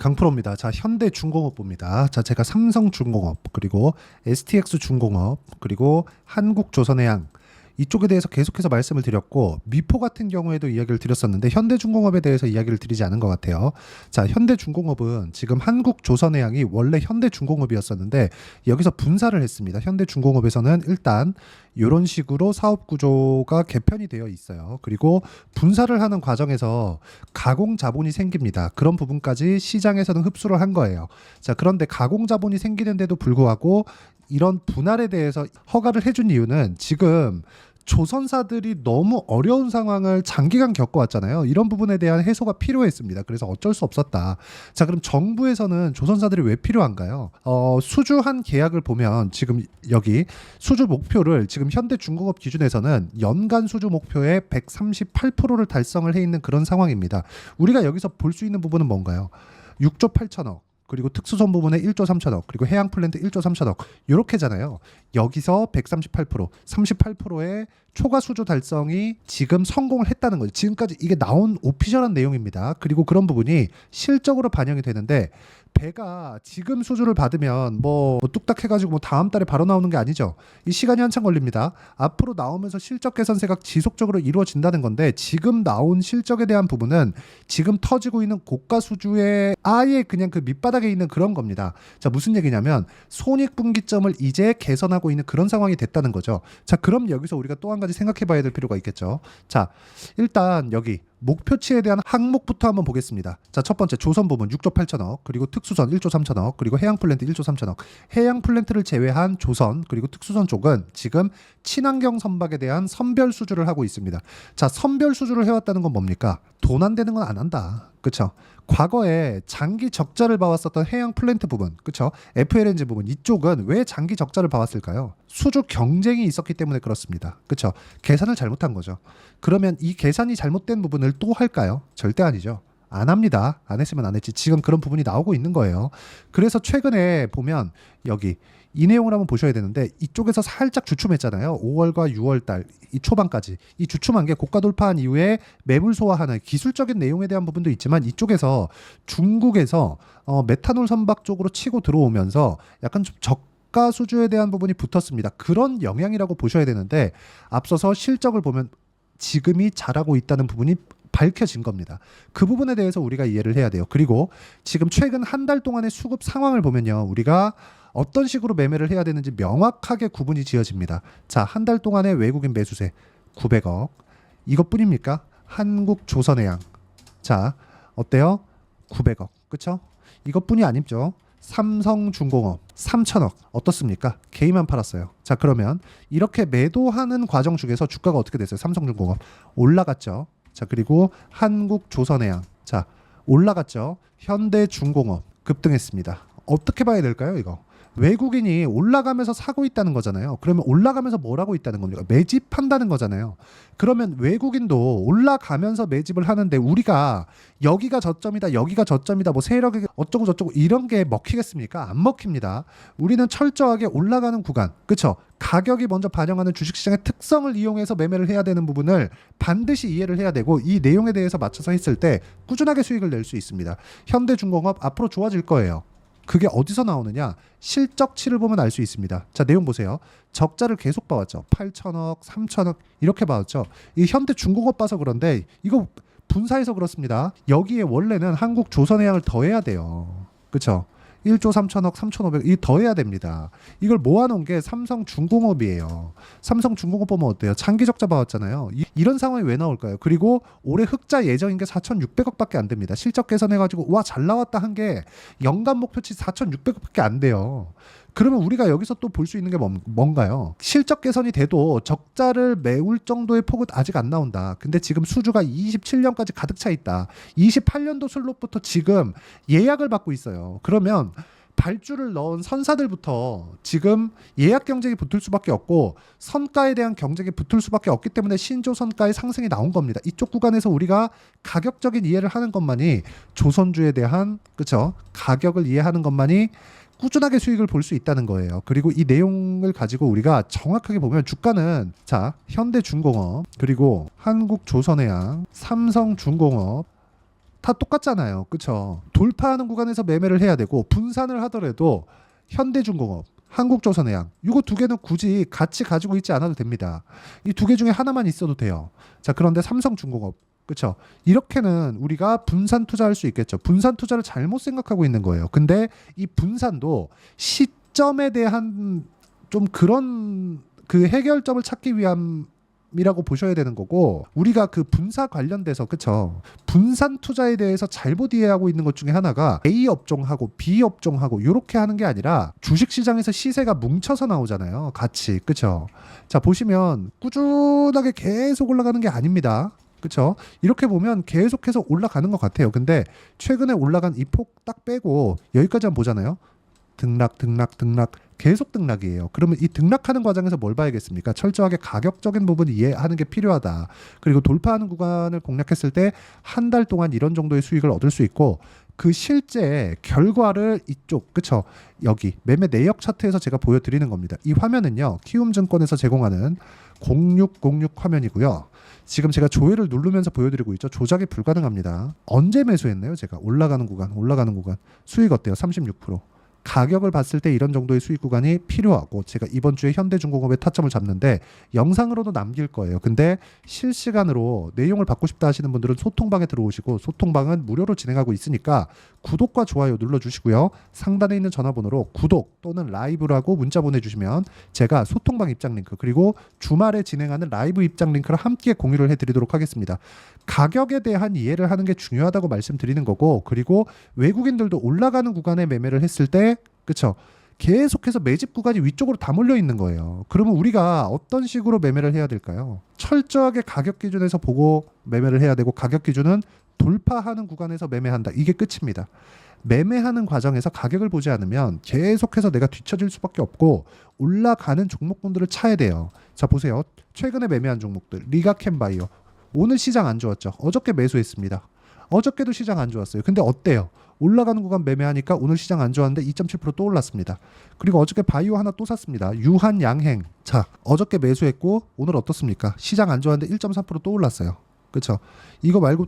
강프로입니다. 자, 현대중공업 봅니다. 자, 제가 삼성중공업, 그리고 STX중공업, 그리고 한국조선해양 이쪽에 대해서 계속해서 말씀을 드렸고, 미포 같은 경우에도 이야기를 드렸었는데 현대중공업에 대해서 이야기를 드리지 않은 것 같아요. 자, 현대중공업은 지금 한국조선해양이 원래 현대중공업이었었는데 여기서 분사를 했습니다. 현대중공업에서는 일단 이런 식으로 사업 구조가 개편이 되어 있어요. 그리고 분사를 하는 과정에서 가공 자본이 생깁니다. 그런 부분까지 시장에서는 흡수를 한 거예요. 자, 그런데 가공 자본이 생기는데도 불구하고 이런 분할에 대해서 허가를 해준 이유는 지금 조선사들이 너무 어려운 상황을 장기간 겪어왔잖아요. 이런 부분에 대한 해소가 필요했습니다. 그래서 어쩔 수 없었다. 자, 그럼 정부에서는 조선사들이 왜 필요한가요? 수주한 계약을 보면 지금 여기 수주 목표를 지금 현대중공업 기준에서는 연간 수주 목표의 138%를 달성을 해 있는 그런 상황입니다. 우리가 여기서 볼 수 있는 부분은 뭔가요? 6조 8천억. 그리고 특수선 부분에 1조 3천억, 그리고 해양 플랜트 1조 3천억 이렇게잖아요. 여기서 138%, 38%의 초과 수주 달성이 지금 성공을 했다는 거죠. 지금까지 이게 나온 오피셜한 내용입니다. 그리고 그런 부분이 실적으로 반영이 되는데 배가 지금 수주를 받으면 뭐 뚝딱 해가지고 뭐 다음 달에 바로 나오는 게 아니죠. 이 시간이 한참 걸립니다. 앞으로 나오면서 실적 개선세가 지속적으로 이루어진다는 건데 지금 나온 실적에 대한 부분은 지금 터지고 있는 고가 수주의 아예 그냥 그 밑바닥에 있는 그런 겁니다. 자, 무슨 얘기냐면 손익분기점을 이제 개선하고 있는 그런 상황이 됐다는 거죠. 자, 그럼 여기서 우리가 또 한 가지 생각해 봐야 될 필요가 있겠죠. 자, 일단 여기 목표치에 대한 항목부터 한번 보겠습니다. 자, 첫 번째 조선 부분 6조 8천억, 그리고 특수선 1조 3천억, 그리고 해양 플랜트 1조 3천억. 해양 플랜트를 제외한 조선 그리고 특수선 쪽은 지금 친환경 선박에 대한 선별 수주를 하고 있습니다. 자, 선별 수주를 해왔다는 건 뭡니까? 돈 안 되는 건 안 한다. 그렇죠? 과거에 장기 적자를 봐왔었던 해양 플랜트 부분, 그렇죠? FLNG 부분 이쪽은 왜 장기 적자를 봐왔을까요? 수주 경쟁이 있었기 때문에 그렇습니다. 그렇죠? 계산을 잘못한 거죠. 그러면 이 계산이 잘못된 부분을 또 할까요? 절대 아니죠. 안 합니다. 안 했으면 안 했지. 지금 그런 부분이 나오고 있는 거예요. 그래서 최근에 보면 여기 이 내용을 한번 보셔야 되는데 이쪽에서 살짝 주춤했잖아요. 5월과 6월 달 이 초반까지 이 주춤한 게 고가 돌파한 이후에 매물 소화하는 기술적인 내용에 대한 부분도 있지만 이쪽에서 중국에서 메탄올 선박 쪽으로 치고 들어오면서 약간 좀 저가 수주에 대한 부분이 붙었습니다. 그런 영향이라고 보셔야 되는데 앞서서 실적을 보면 지금이 잘하고 있다는 부분이 밝혀진 겁니다. 그 부분에 대해서 우리가 이해를 해야 돼요. 그리고 지금 최근 한 달 동안의 수급 상황을 보면요. 우리가 어떤 식으로 매매를 해야 되는지 명확하게 구분이 지어집니다. 자, 한 달 동안의 외국인 매수세 900억. 이것뿐입니까? 한국조선해양. 자, 어때요? 900억. 그쵸? 이것뿐이 아니죠. 삼성중공업 3천억 어떻습니까? 개인만 팔았어요. 자, 그러면 이렇게 매도하는 과정 중에서 주가가 어떻게 됐어요? 삼성중공업 올라갔죠. 자, 그리고 한국조선해양 자 올라갔죠. 현대중공업 급등했습니다. 어떻게 봐야 될까요? 이거 외국인이 올라가면서 사고 있다는 거잖아요. 그러면 올라가면서 뭘 하고 있다는 겁니까? 매집한다는 거잖아요. 그러면 외국인도 올라가면서 매집을 하는데 우리가 여기가 저점이다, 여기가 저점이다, 뭐 세력이 어쩌고 저쩌고 이런 게 먹히겠습니까? 안 먹힙니다. 우리는 철저하게 올라가는 구간, 그렇죠? 가격이 먼저 반영하는 주식시장의 특성을 이용해서 매매를 해야 되는 부분을 반드시 이해를 해야 되고 이 내용에 대해서 맞춰서 했을 때 꾸준하게 수익을 낼 수 있습니다. 현대중공업 앞으로 좋아질 거예요. 그게 어디서 나오느냐? 실적치를 보면 알 수 있습니다. 자, 내용 보세요. 적자를 계속 봐왔죠. 8천억, 3천억 이렇게 봐왔죠. 이 현대중공업 봐서 그런데 이거 분사해서 그렇습니다. 여기에 원래는 한국조선해양을 더해야 돼요. 그렇죠? 1조 3천억, 3,500, 이 더해야 됩니다. 이걸 모아놓은 게 삼성중공업이에요. 삼성중공업 보면 어때요? 장기 적자 봐왔잖아요. 이런 상황이 왜 나올까요? 그리고 올해 흑자 예정인 게 4,600억밖에 안 됩니다. 실적 개선해가지고 와 잘 나왔다 한 게 연간 목표치 4,600억밖에 안 돼요. 그러면 우리가 여기서 또 볼 수 있는 게 뭔가요? 실적 개선이 돼도 적자를 메울 정도의 폭은 아직 안 나온다. 근데 지금 수주가 27년까지 가득 차 있다. 28년도 슬롯부터 지금 예약을 받고 있어요. 그러면 발주를 넣은 선사들부터 지금 예약 경쟁이 붙을 수밖에 없고 선가에 대한 경쟁이 붙을 수밖에 없기 때문에 신조 선가의 상승이 나온 겁니다. 이쪽 구간에서 우리가 가격적인 이해를 하는 것만이 조선주에 대한 그렇죠? 가격을 이해하는 것만이 꾸준하게 수익을 볼 수 있다는 거예요. 그리고 이 내용을 가지고 우리가 정확하게 보면 주가는 자 현대중공업 그리고 한국조선해양 삼성중공업 다 똑같잖아요. 그쵸? 돌파하는 구간에서 매매를 해야 되고 분산을 하더라도 현대중공업, 한국조선해양 이거 두 개는 굳이 같이 가지고 있지 않아도 됩니다. 이 두 개 중에 하나만 있어도 돼요. 자, 그런데 삼성중공업 그쵸? 이렇게는 우리가 분산 투자할 수 있겠죠. 분산 투자를 잘못 생각하고 있는 거예요. 근데 이 분산도 시점에 대한 좀 그런 그 해결점을 찾기 위함이라고 보셔야 되는 거고, 우리가 그 분사 관련돼서 그쵸? 분산 투자에 대해서 잘못 이해하고 있는 것 중에 하나가 A 업종하고 B 업종하고 이렇게 하는 게 아니라 주식 시장에서 시세가 뭉쳐서 나오잖아요. 같이 그쵸? 자, 보시면 꾸준하게 계속 올라가는 게 아닙니다. 그쵸? 이렇게 보면 계속해서 올라가는 것 같아요. 근데 최근에 올라간 이 폭 딱 빼고 여기까지 한번 보잖아요. 등락, 등락, 등락, 계속 등락이에요. 그러면 이 등락하는 과정에서 뭘 봐야겠습니까? 철저하게 가격적인 부분을 이해하는 게 필요하다. 그리고 돌파하는 구간을 공략했을 때 한 달 동안 이런 정도의 수익을 얻을 수 있고, 그 실제 결과를 이쪽 그쵸? 여기 매매 내역 차트에서 제가 보여드리는 겁니다. 이 화면은요, 키움증권에서 제공하는 0606 화면이고요. 지금 제가 조회를 누르면서 보여드리고 있죠. 조작이 불가능합니다. 언제 매수했나요? 제가 올라가는 구간 수익 어때요? 36%. 가격을 봤을 때 이런 정도의 수익 구간이 필요하고, 제가 이번 주에 현대중공업의 타점을 잡는데 영상으로도 남길 거예요. 근데 실시간으로 내용을 받고 싶다 하시는 분들은 소통방에 들어오시고, 소통방은 무료로 진행하고 있으니까 구독과 좋아요 눌러주시고요. 상단에 있는 전화번호로 구독 또는 라이브라고 문자 보내주시면 제가 소통방 입장 링크 그리고 주말에 진행하는 라이브 입장 링크를 함께 공유를 해드리도록 하겠습니다. 가격에 대한 이해를 하는 게 중요하다고 말씀드리는 거고, 그리고 외국인들도 올라가는 구간에 매매를 했을 때 그쵸? 계속해서 매집 구간이 위쪽으로 다 몰려 있는 거예요. 그러면 우리가 어떤 식으로 매매를 해야 될까요? 철저하게 가격 기준에서 보고 매매를 해야 되고, 가격 기준은 돌파하는 구간에서 매매한다. 이게 끝입니다. 매매하는 과정에서 가격을 보지 않으면 계속해서 내가 뒤처질 수밖에 없고, 올라가는 종목군들을 차야 돼요. 자, 보세요. 최근에 매매한 종목들 리가캠바이오, 오늘 시장 안 좋았죠. 어저께 매수했습니다. 어저께도 시장 안 좋았어요. 근데 어때요? 올라가는 구간 매매하니까 오늘 시장 안 좋았는데 2.7%또 올랐습니다. 그리고 어저께 바이오 하나 또 샀습니다. 유한양행. 자, 어저께 매수했고 오늘 어떻습니까? 시장 안 좋았는데 1.3%또 올랐어요. 그렇죠? 이거 말고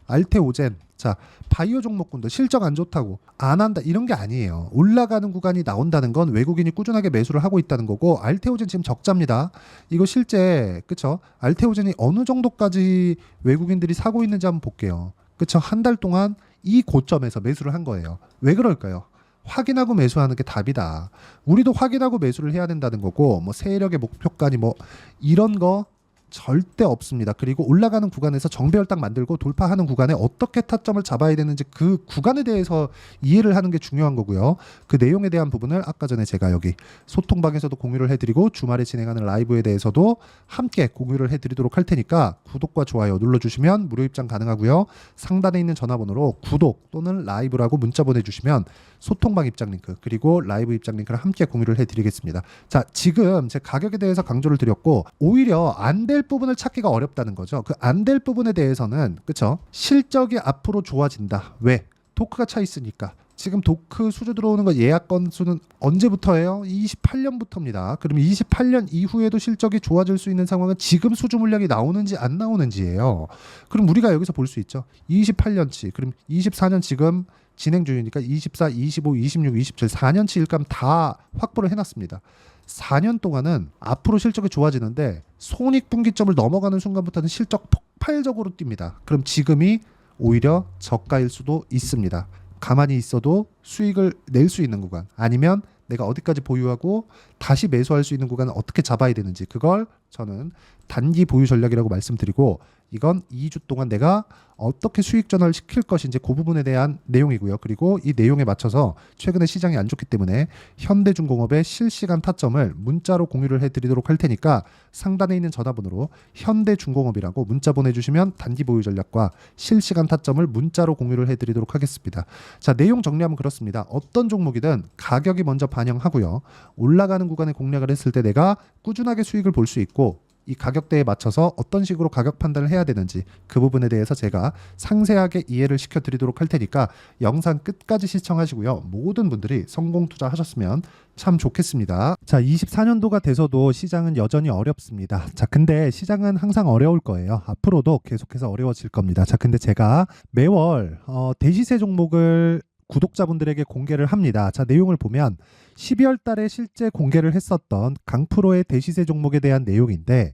알테오젠. 자, 바이오 종목군도 실적 안 좋다고 안 한다 이런 게 아니에요. 올라가는 구간이 나온다는 건 외국인이 꾸준하게 매수를 하고 있다는 거고, 알테오젠 지금 적자입니다. 이거 실제 그쵸? 알테오젠이 어느 정도까지 외국인들이 사고 있는지 한번 볼게요. 그쵸? 한 달 동안 이 고점에서 매수를 한 거예요. 왜 그럴까요? 확인하고 매수하는 게 답이다. 우리도 확인하고 매수를 해야 된다는 거고, 뭐 세력의 목표가니 뭐 이런 거 절대 없습니다. 그리고 올라가는 구간에서 정배열 딱 만들고 돌파하는 구간에 어떻게 타점을 잡아야 되는지 그 구간에 대해서 이해를 하는 게 중요한 거고요. 그 내용에 대한 부분을 아까 전에 제가 여기 소통방에서도 공유를 해드리고, 주말에 진행하는 라이브에 대해서도 함께 공유를 해드리도록 할 테니까 구독과 좋아요 눌러주시면 무료 입장 가능하고요. 상단에 있는 전화번호로 구독 또는 라이브라고 문자 보내주시면 소통방 입장 링크 그리고 라이브 입장 링크를 함께 공유를 해드리겠습니다. 자, 지금 제 가격에 대해서 강조를 드렸고, 오히려 안 될 부분을 찾기가 어렵다는 거죠. 그 안 될 부분에 대해서는 그쵸? 실적이 앞으로 좋아진다. 왜? 토크가 차 있으니까. 지금 도크 수주 들어오는 거 예약 건수는 언제부터예요? 28년부터입니다. 그럼 28년 이후에도 실적이 좋아질 수 있는 상황은 지금 수주 물량이 나오는지 안 나오는지예요. 그럼 우리가 여기서 볼 수 있죠. 28년치, 그럼 24년 지금 진행 중이니까 24, 25, 26, 27, 4년치 일감 다 확보를 해놨습니다. 4년 동안은 앞으로 실적이 좋아지는데 손익분기점을 넘어가는 순간부터는 실적 폭발적으로 뜁니다. 그럼 지금이 오히려 저가일 수도 있습니다. 가만히 있어도 수익을 낼 수 있는 구간, 아니면 내가 어디까지 보유하고 다시 매수할 수 있는 구간을 어떻게 잡아야 되는지, 그걸 저는 단기 보유 전략이라고 말씀드리고, 이건 2주 동안 내가 어떻게 수익 전환을 시킬 것인지 그 부분에 대한 내용이고요. 그리고 이 내용에 맞춰서 최근에 시장이 안 좋기 때문에 현대중공업의 실시간 타점을 문자로 공유를 해드리도록 할 테니까 상단에 있는 전화번호로 현대중공업이라고 문자 보내주시면 단기 보유 전략과 실시간 타점을 문자로 공유를 해드리도록 하겠습니다. 자, 내용 정리하면 그렇습니다. 어떤 종목이든 가격이 먼저 반영하고요. 올라가는 구간에 공략을 했을 때 내가 꾸준하게 수익을 볼 수 있고, 이 가격대에 맞춰서 어떤 식으로 가격 판단을 해야 되는지 그 부분에 대해서 제가 상세하게 이해를 시켜드리도록 할 테니까 영상 끝까지 시청하시고요. 모든 분들이 성공 투자하셨으면 참 좋겠습니다. 자, 24년도가 돼서도 시장은 여전히 어렵습니다. 자, 근데 시장은 항상 어려울 거예요. 앞으로도 계속해서 어려워질 겁니다. 자, 근데 제가 매월 대시세 종목을 구독자분들에게 공개를 합니다. 자, 내용을 보면 12월 달에 실제 공개를 했었던 강프로의 대시세 종목에 대한 내용인데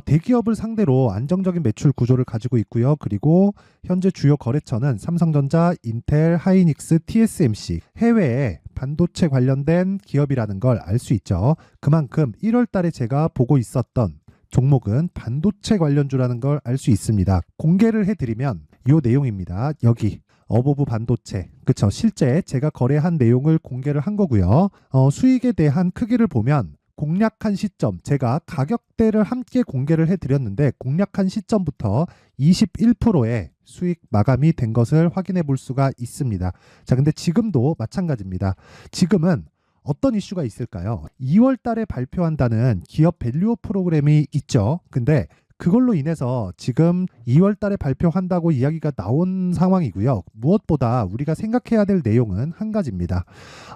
대기업을 상대로 안정적인 매출 구조를 가지고 있고요. 그리고 현재 주요 거래처는 삼성전자, 인텔, 하이닉스, TSMC, 해외에 반도체 관련된 기업이라는 걸 알 수 있죠. 그만큼 1월 달에 제가 보고 있었던 종목은 반도체 관련주라는 걸 알 수 있습니다. 공개를 해드리면 이 내용입니다. 여기 어보브 반도체, 그쵸? 실제 제가 거래한 내용을 공개를 한 거고요. 수익에 대한 크기를 보면 공략한 시점, 제가 가격대를 함께 공개를 해드렸는데 공략한 시점부터 21%의 수익 마감이 된 것을 확인해 볼 수가 있습니다. 자, 근데 지금도 마찬가지입니다. 지금은 어떤 이슈가 있을까요? 2월 달에 발표한다는 기업 밸류업 프로그램이 있죠. 근데 그걸로 인해서 지금 2월 달에 발표한다고 이야기가 나온 상황이고요. 무엇보다 우리가 생각해야 될 내용은 한 가지입니다.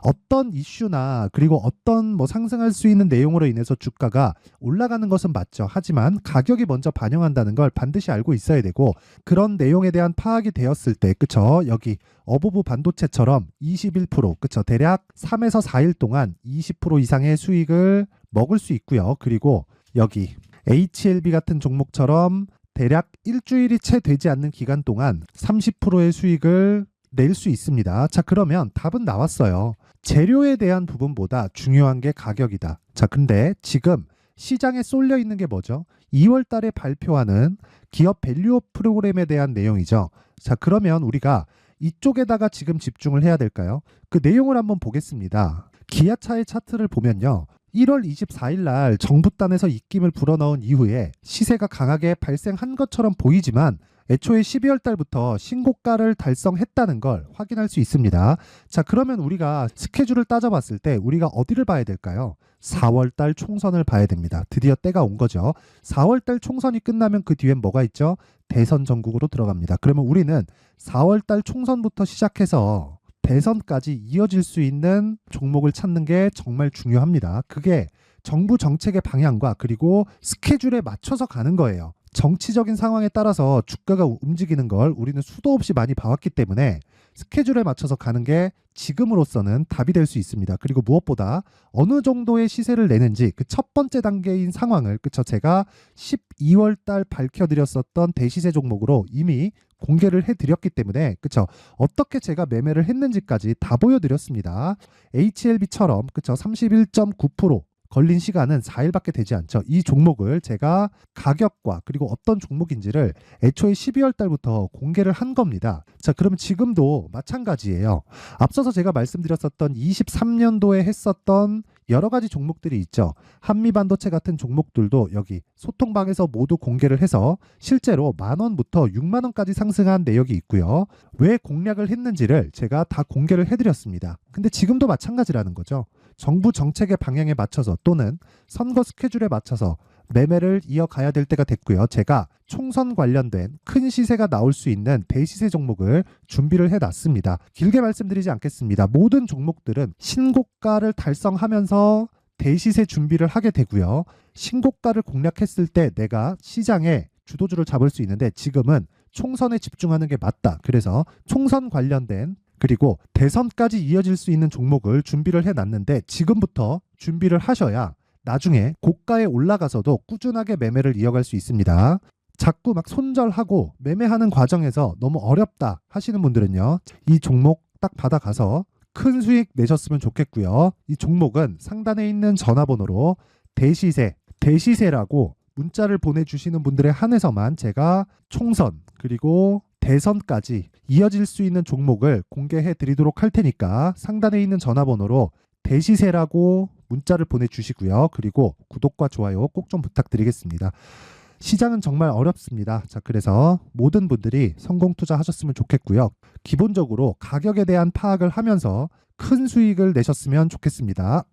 어떤 이슈나 그리고 어떤 상승할 수 있는 내용으로 인해서 주가가 올라가는 것은 맞죠. 하지만 가격이 먼저 반영한다는 걸 반드시 알고 있어야 되고 그런 내용에 대한 파악이 되었을 때 그쵸? 여기 어보브 반도체처럼 21% 그쵸? 대략 3에서 4일 동안 20% 이상의 수익을 먹을 수 있고요. 그리고 여기 HLB 같은 종목처럼 대략 일주일이 채 되지 않는 기간 동안 30%의 수익을 낼 수 있습니다. 자, 그러면 답은 나왔어요. 재료에 대한 부분보다 중요한 게 가격이다. 자, 근데 지금 시장에 쏠려 있는 게 뭐죠? 2월 달에 발표하는 기업 밸류업 프로그램에 대한 내용이죠. 자, 그러면 우리가 이쪽에다가 지금 집중을 해야 될까요? 그 내용을 한번 보겠습니다. 기아차의 차트를 보면요. 1월 24일 날 정부단에서 입김을 불어넣은 이후에 시세가 강하게 발생한 것처럼 보이지만 애초에 12월 달부터 신고가를 달성했다는 걸 확인할 수 있습니다. 자, 그러면 우리가 스케줄을 따져봤을 때 우리가 어디를 봐야 될까요? 4월 달 총선을 봐야 됩니다. 드디어 때가 온 거죠. 4월 달 총선이 끝나면 그 뒤엔 뭐가 있죠? 대선 전국으로 들어갑니다. 그러면 우리는 4월 달 총선부터 시작해서 대선까지 이어질 수 있는 종목을 찾는 게 정말 중요합니다. 그게 정부 정책의 방향과 그리고 스케줄에 맞춰서 가는 거예요. 정치적인 상황에 따라서 주가가 움직이는 걸 우리는 수도 없이 많이 봐왔기 때문에 스케줄에 맞춰서 가는 게 지금으로서는 답이 될 수 있습니다. 그리고 무엇보다 어느 정도의 시세를 내는지 그 첫 번째 단계인 상황을 그쵸? 제가 12월 달 밝혀드렸었던 대시세 종목으로 이미 공개를 해드렸기 때문에 그쵸? 어떻게 제가 매매를 했는지까지 다 보여드렸습니다. HLB처럼 그쵸? 31.9% 걸린 시간은 4일밖에 되지 않죠. 이 종목을 제가 가격과 그리고 어떤 종목인지를 애초에 12월 달부터 공개를 한 겁니다. 자, 그러면 지금도 마찬가지예요. 앞서서 제가 말씀드렸었던 23년도에 했었던 여러 가지 종목들이 있죠. 한미반도체 같은 종목들도 여기 소통방에서 모두 공개를 해서 실제로 10,000원부터 60,000원까지 상승한 내역이 있고요. 왜 공략을 했는지를 제가 다 공개를 해드렸습니다. 근데 지금도 마찬가지라는 거죠. 정부 정책의 방향에 맞춰서 또는 선거 스케줄에 맞춰서 매매를 이어가야 될 때가 됐고요. 제가 총선 관련된 큰 시세가 나올 수 있는 대시세 종목을 준비를 해놨습니다. 길게 말씀드리지 않겠습니다. 모든 종목들은 신고가를 달성하면서 대시세 준비를 하게 되고요. 신고가를 공략했을 때 내가 시장에 주도주를 잡을 수 있는데 지금은 총선에 집중하는 게 맞다. 그래서 총선 관련된 그리고 대선까지 이어질 수 있는 종목을 준비를 해놨는데 지금부터 준비를 하셔야 나중에 고가에 올라가서도 꾸준하게 매매를 이어갈 수 있습니다. 자꾸 막 손절하고 매매하는 과정에서 너무 어렵다 하시는 분들은요. 이 종목 딱 받아가서 큰 수익 내셨으면 좋겠고요. 이 종목은 상단에 있는 전화번호로 대시세라고 문자를 보내주시는 분들에 한해서만 제가 총선 그리고 대선까지 이어질 수 있는 종목을 공개해 드리도록 할 테니까 상단에 있는 전화번호로 대시세라고 문자를 보내주시고요. 그리고 구독과 좋아요 꼭 좀 부탁드리겠습니다. 시장은 정말 어렵습니다. 자, 그래서 모든 분들이 성공 투자하셨으면 좋겠고요. 기본적으로 가격에 대한 파악을 하면서 큰 수익을 내셨으면 좋겠습니다.